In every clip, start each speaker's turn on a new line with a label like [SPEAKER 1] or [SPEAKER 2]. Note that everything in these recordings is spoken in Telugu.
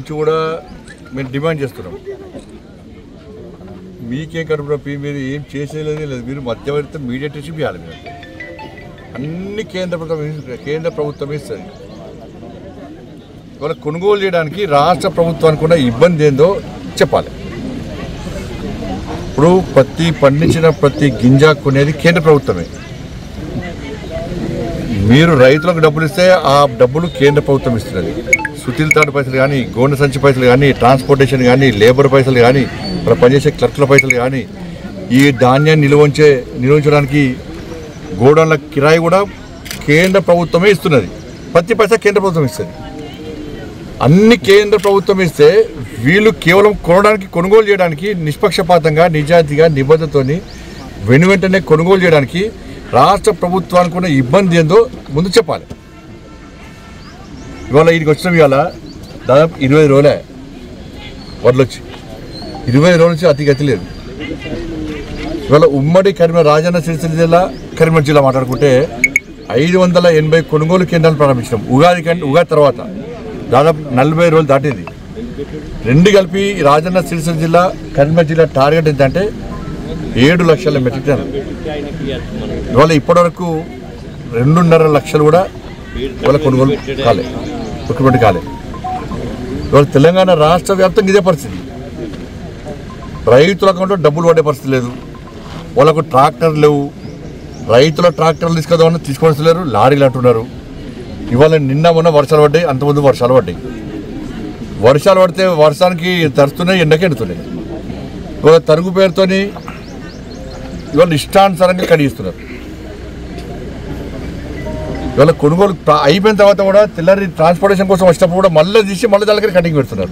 [SPEAKER 1] నుంచి కూడా మేము డిమాండ్ చేస్తున్నాం. మీకేం కడుపు మీరు ఏం చేసేది లేదు. మీరు మధ్యవర్తి మీడియేటర్షిప్ ఇవ్వాలి. మీరు అన్ని కేంద్ర ప్రభుత్వం ఇస్తుంది. ఇవాళ కొనుగోలు చేయడానికి రాష్ట్ర ప్రభుత్వానికి కూడా ఇబ్బంది ఏందో చెప్పాలి. ఇప్పుడు పండించిన ప్రతి గింజ కొనేది కేంద్ర ప్రభుత్వమే. మీరు రైతులకు డబ్బులు ఇస్తే ఆ డబ్బులు కేంద్ర ప్రభుత్వం ఇస్తున్నది. సుతీల్ తాడు పైసలు కానీ, గోండ సంచి పైసలు కానీ, ట్రాన్స్పోర్టేషన్ కానీ, లేబర్ పైసలు కానీ, ఇక్కడ పనిచేసే క్లర్క్ల పైసలు కానీ, ఈ ధాన్యాన్ని నిల్వించడానికి గోడౌన్ల కిరాయి కూడా కేంద్ర ప్రభుత్వమే ఇస్తున్నది. ప్రతి పైసా కేంద్ర ప్రభుత్వం ఇస్తుంది. అన్ని కేంద్ర ప్రభుత్వం ఇస్తే వీళ్ళు కేవలం కొనుగోలు చేయడానికి నిష్పక్షపాతంగా, నిజాయితీగా, నిబద్ధతతోని వెంటనే కొనుగోలు చేయడానికి రాష్ట్ర ప్రభుత్వానికి ఉన్న ఇబ్బంది ఏందో ముందు చెప్పాలి. ఇవాళ వీటికి వచ్చిన ఇవాళ దాదాపు 20 రోజులే వడ్లు వచ్చి 20 రోజుల నుంచి అతి లేదు. ఇవాళ ఉమ్మడి రాజన్న సిరిసిల్ల జిల్లా, కరీంనగర్ జిల్లా మాట్లాడుకుంటే 580 కొనుగోలు కేంద్రాలు ప్రారంభించినాం. ఉగాది తర్వాత దాదాపు 40 రోజులు దాటింది. రెండు కలిపి రాజన్న సిరిసిల్ల జిల్లా, కరీంనగర్ జిల్లా టార్గెట్ ఏంటంటే 7 లక్షల మెట్రిక్ టన్నులు. ఇవాళ ఇప్పటివరకు 2.5 లక్షలు కూడా ఇవాళ కొనుగోలు ప్రొక్యూర్మెంట్ కాలే. ఇవాళ తెలంగాణ రాష్ట్ర వ్యాప్తంగా ఇదే పరిస్థితి. రైతుల అకౌంట్లో డబ్బులు పడే పరిస్థితి లేదు. వాళ్ళకు ట్రాక్టర్లు లేవు. రైతుల ట్రాక్టర్లు తీసుకోవడం లారీలు అంటున్నారు. ఇవాళ నిన్న మొన్న వర్షాలు పడ్డాయి, అంతకుముందు వర్షాలు పడ్డాయి. వర్షాలు పడితే వర్షానికి తరుస్తున్నాయి, ఎండకి ఎండుతున్నాయి. ఇవాళ తరుగు పేరుతోని ఇవాళ ఇష్టానుసారంగా కడిగిస్తున్నారు. ఇవాళ కొనుగోలు అయిపోయిన తర్వాత కూడా తెల్లారి ట్రాన్స్పోర్టేషన్ కోసం వచ్చినప్పుడు కూడా మళ్ళీ తీసి మళ్ళీ దాని దగ్గర కటింగ్ పెడుతున్నారు.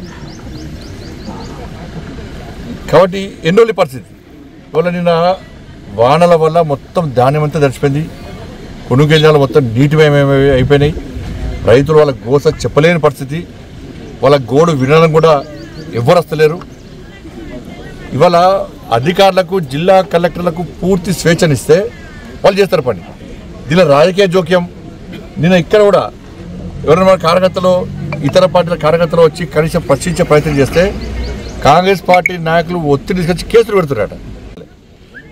[SPEAKER 1] కాబట్టి ఎన్నోళ్ళ పరిస్థితి. ఇవాళ నిన్న వానల వల్ల మొత్తం ధాన్యం అంతా తడిచిపోయింది. కొనుగోలు మొత్తం నీటిమయం అయిపోయినాయి. రైతులు వాళ్ళ గోస చెప్పలేని పరిస్థితి. వాళ్ళ గోడు వినడం కూడా ఎవ్వరు వస్తలేరు. ఇవాళ అధికారులకు, జిల్లా కలెక్టర్లకు పూర్తి స్వేచ్ఛనిస్తే వాళ్ళు చేస్తారు పని. దీనిలో రాజకీయ జోక్యం. నిన్న ఇక్కడ కూడా ఎవరైనా కార్యకర్తలు, ఇతర పార్టీల కార్యకర్తలు వచ్చి కనీసం ప్రశ్నించే ప్రయత్నం చేస్తే కాంగ్రెస్ పార్టీ నాయకులు ఒత్తిడి తీసుకొచ్చి కేసులు పెడుతున్నారట.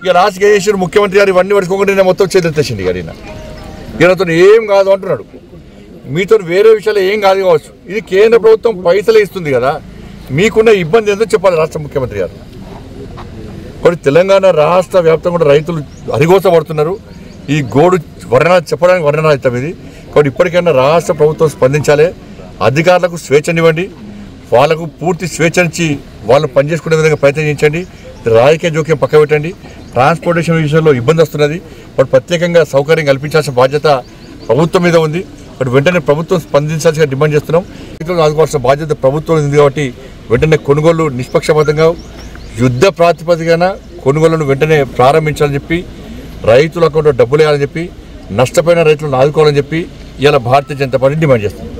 [SPEAKER 1] ఇక రాజకీయ చేసిన ముఖ్యమంత్రి గారు ఇవన్నీ పడుకోకుండా మొత్తం చేతెత్తేసింది. ఈయనతో ఏం కాదు అంటున్నాడు. మీతో వేరే విషయాలు ఏం కాదు కావచ్చు. ఇది కేంద్ర ప్రభుత్వం పైసలే ఇస్తుంది కదా, మీకున్న ఇబ్బంది ఏందో చెప్పాలి రాష్ట్ర ముఖ్యమంత్రి గారు. కాబట్టి తెలంగాణ రాష్ట్ర వ్యాప్తంగా కూడా రైతులు అరిగోస పడుతున్నారు. ఈ గోడు చెప్పడానికి వర్ణన అవుతాం ఇది. కాబట్టి ఇప్పటికైనా రాష్ట్ర ప్రభుత్వం స్పందించాలి. అధికారులకు స్వేచ్ఛనివ్వండి. వాళ్ళకు పూర్తి స్వేచ్ఛనిచ్చి వాళ్ళు పనిచేసుకునే విధంగా ప్రయత్నించండి. రాజకీయ జోక్యం పక్క పెట్టండి. ట్రాన్స్పోర్టేషన్ విషయంలో ఇబ్బంది వస్తున్నది. బట్ ప్రత్యేకంగా సౌకర్యం కల్పించాల్సిన బాధ్యత ప్రభుత్వం మీద ఉంది. బట్ వెంటనే ప్రభుత్వం స్పందించాల్సిగా డిమాండ్ చేస్తున్నాం. ఆదుకోవాల్సిన బాధ్యత ప్రభుత్వం ఉంది. కాబట్టి వెంటనే కొనుగోలు నిష్పక్షపాతంగా యుద్ధ ప్రాతిపదికన కొనుగోళ్లను వెంటనే ప్రారంభించాలని చెప్పి, రైతుల అకౌంట్లో డబ్బులు వేయాలని చెప్పి, నష్టపోయిన రైతులను ఆదుకోవాలని చెప్పి ఇలా భారతీయ జనతా పార్టీ డిమాండ్ చేస్తుంది.